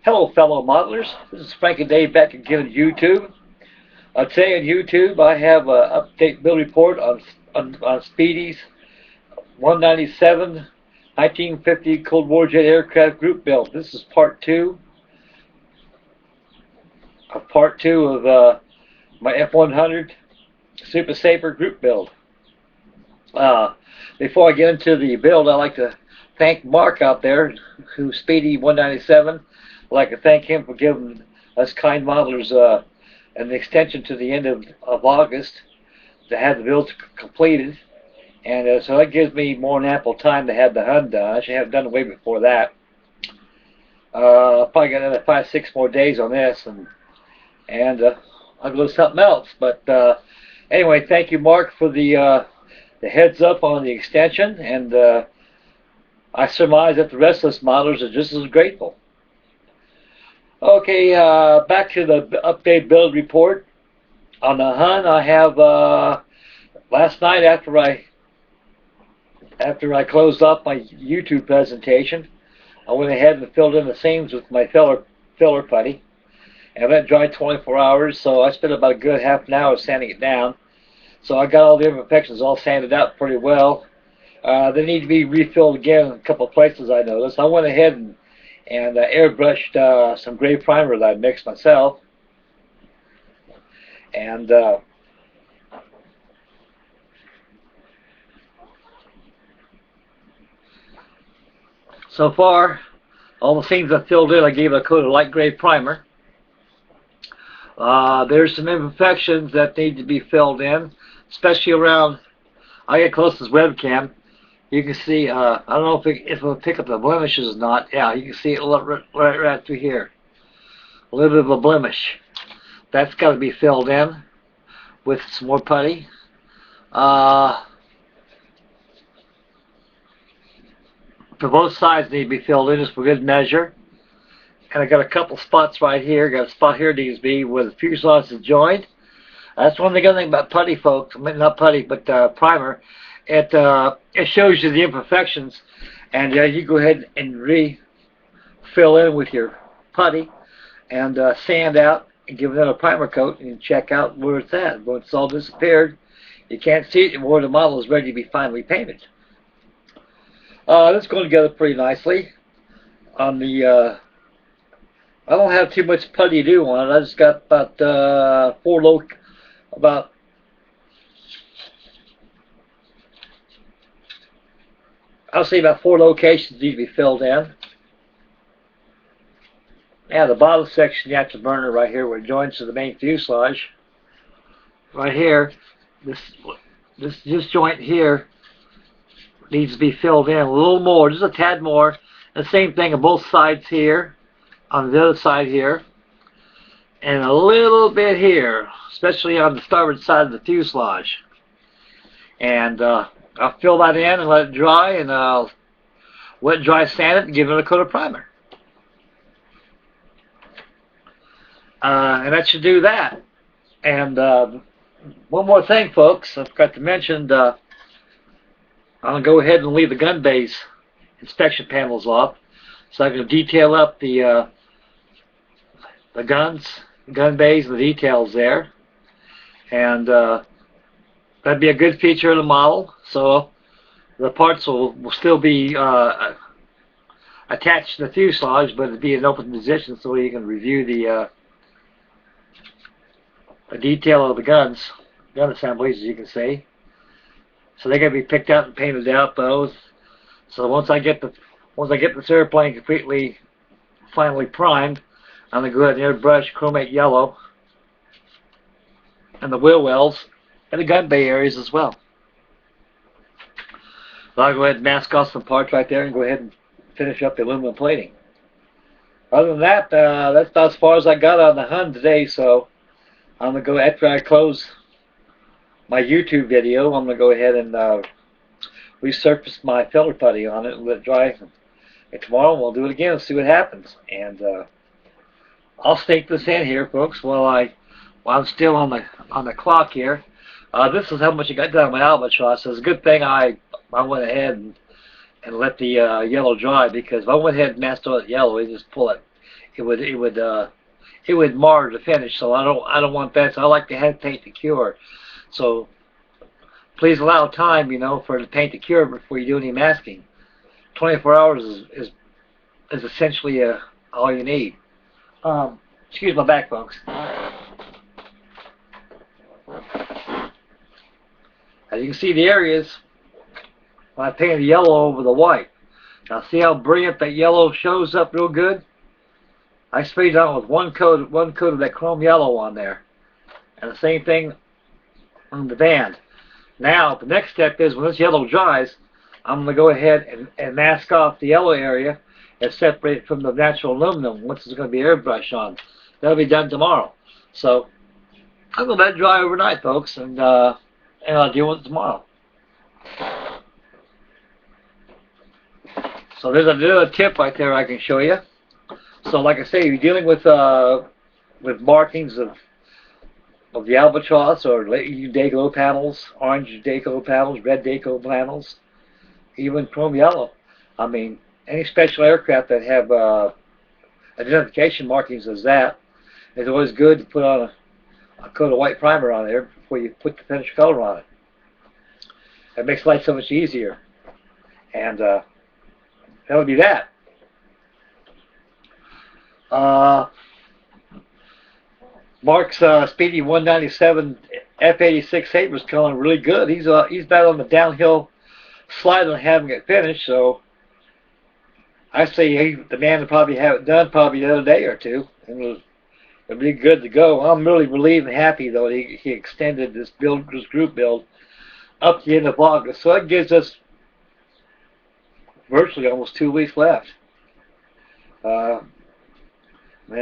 Hello, fellow modelers. This is Frank and Dave back again on YouTube. Today on YouTube, I have an update build report on Speedy's 197 1950 Cold War jet aircraft group build. This is part two of my F-100 Super Sabre group build. Before I get into the build, I'd like to thank Mark out there, who's speedy197. I'd like to thank him for giving us kind modelers an extension to the end of August to have the build completed, and so that gives me more than ample time to have the HUD done. I should have it done way before that. I'll probably got another 5-6 more days on this, and I'll go to something else. But anyway, thank you, Mark, for the heads up on the extension, and I surmise that the rest of us modelers are just as grateful. Okay, back to the update build report. On the HUD, I have last night after I closed off my YouTube presentation, I went ahead and filled in the seams with my filler putty, and that dried 24 hours. So I spent about a good half an hour sanding it down. So I got all the imperfections all sanded out pretty well. They need to be refilled again in a couple of places, I noticed. I went ahead and airbrushed some gray primer that I mixed myself, and so far all the seams I filled in, I gave a coat of light gray primer. There's some imperfections that need to be filled in, especially around, I get close to this webcam. You can see, I don't know if it'll pick up the blemishes or not. Yeah, you can see it right through here. A little bit of a blemish. That's got to be filled in with some more putty. For both sides need to be filled in just for good measure. And I got a couple spots right here. Got a spot here needs to be where the fuselage is joined. That's one thing about putty, folks. I mean, not putty, but primer. It shows you the imperfections, and you go ahead and fill in with your putty and sand out and give it another primer coat and check out where it's at. When it's all disappeared, you can't see it anymore. The model is ready to be finally painted. This is going together pretty nicely. On the I don't have too much putty to do on it. I just got about I'll say about 4 locations need to be filled in. Yeah, the bottom section, the afterburner right here where it joins to the main fuselage. Right here, this joint here needs to be filled in a little more, just a tad more. The same thing on both sides here, on the other side here, and a little bit here, especially on the starboard side of the fuselage. And I'll fill that in and let it dry, and I'll wet dry sand it and give it a coat of primer. And that should do that. And one more thing, folks, I forgot to mention, I'm going to go ahead and leave the gun bays inspection panels off, so I can detail up the gun bays and the details there. And that'd be a good feature of the model. So the parts will still be attached to the fuselage, but it'll be in an open position so you can review the detail of the gun assemblies, as you can see. So they're going to be picked out and painted out, those. So once I get this airplane completely finally primed, I'm going to go ahead and airbrush chromate yellow and the wheel wells and the gun bay areas as well. So I'll go ahead and mask off some parts right there and go ahead and finish up the aluminum plating. Other than that, that's about as far as I got on the HUD today. So I'm going to go, after I close my YouTube video, I'm going to go ahead and resurface my filler putty on it and let it dry. And tomorrow we'll do it again and see what happens. And I'll stake this in here, folks, while I'm still on the clock here. This is how much I got done on my albatross. So it's a good thing I went ahead and let the yellow dry, because if I went ahead and masked all that yellow, it just pull it would mar the finish. So I don't want that. So I like to have paint to cure. So please allow time, you know, for the paint to cure before you do any masking. 24 hours is essentially all you need. Excuse my back, folks. As you can see, the areas when I painted the yellow over the white. Now see how brilliant that yellow shows up real good? I sprayed it on with one coat of that chrome yellow on there. And the same thing on the band. Now the next step is when this yellow dries, I'm going to go ahead and mask off the yellow area and separate it from the natural aluminum once it's going to be airbrush on. That'll be done tomorrow. So I'm going to let it dry overnight, folks, and I'll deal with it tomorrow. So there's another tip right there I can show you. So like I say, if you're dealing with markings of the albatross or deco panels, orange deco panels, red deco panels, even chrome yellow. I mean, any special aircraft that have identification markings as that, it's always good to put on a coat of white primer on there before you put the finished color on it. It makes life so much easier. And that would be that. Mark's speedy197 F-86 was coming really good. He's back on the downhill slide on having it finished, so I say the man will probably have it done probably the other day or two, and it'll be good to go. I'm really relieved and happy though he extended this group build up to the end of August, so that gives us virtually almost 2 weeks left. Man,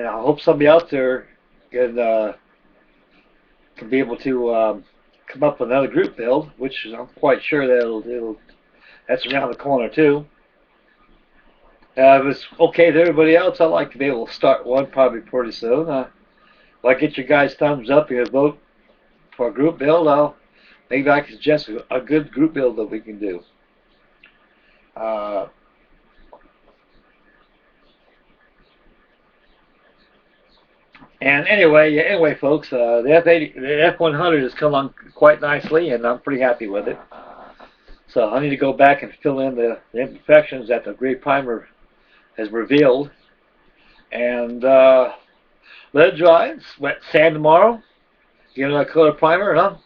I hope somebody out there can be able to come up with another group build, which I'm quite sure that that's around the corner too. If it's okay to everybody else, I'd like to be able to start one probably pretty soon. If I get your guys' thumbs up and vote for a group build, maybe I can suggest a good group build that we can do. And anyway, folks, the F-100 has come on quite nicely, and I'm pretty happy with it. So I need to go back and fill in the imperfections that the gray primer has revealed, and let it dry. It's wet sand tomorrow. Give it a coat of primer, and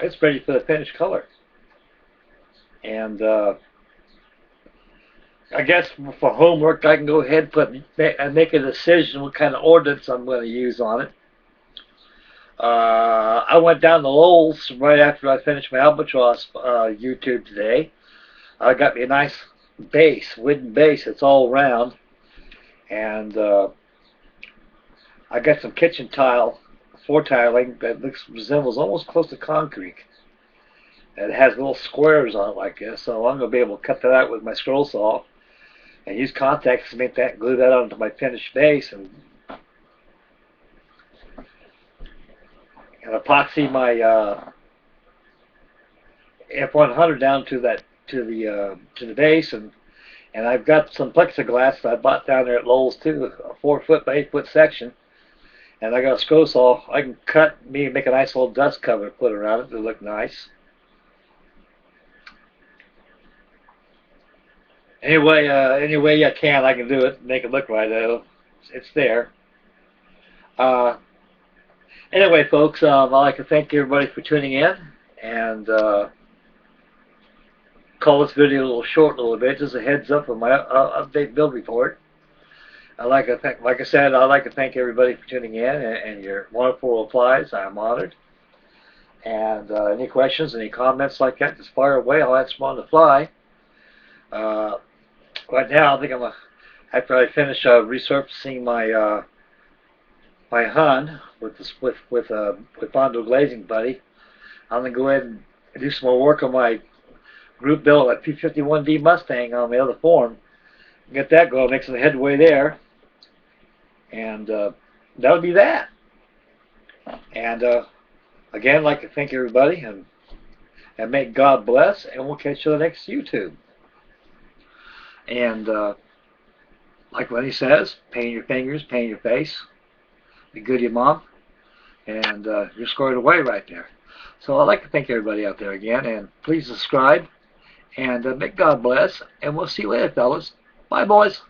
it's ready for the finished color. And I guess for homework, I can go ahead and make a decision what kind of ordnance I'm going to use on it. I went down to Lowe's right after I finished my Albatross YouTube today. I got me a nice base, wooden base. It's all round, and I got some kitchen tile, floor tiling that resembles almost close to concrete. It has little squares on it like this, so I'm going to be able to cut that out with my scroll saw and use contact cement that, glue that onto my finished base, and epoxy my F-100 down to the base, and I've got some plexiglass that I bought down there at Lowe's too, a 4 foot by 8 foot section, and I got a scroll saw. I can make a nice little dust cover, put around it to look nice. Any way I can do it, make it look right. It's there. Anyway, folks, I'd like to thank everybody for tuning in, and call this video a little short, a little bit, just a heads up of my update build report. Like I said, I'd like to thank everybody for tuning in and your wonderful replies. I'm honored. And any questions, any comments like that, just fire away. I'll answer them on the fly. Right now, I think after I finish resurfacing my my Hun with Bondo glazing buddy, I'm gonna go ahead and do some more work on my group build at P51D Mustang on the other form. Get that going, make some headway there, and that would be that. And again, I'd like to thank everybody, and may God bless, and we'll catch you on the next YouTube. And like Lenny says, paint your fingers, paint your face, be good to your mom, and you're squared away right there. So I'd like to thank everybody out there again, and please subscribe, and may God bless, and we'll see you later, fellas. Bye, boys.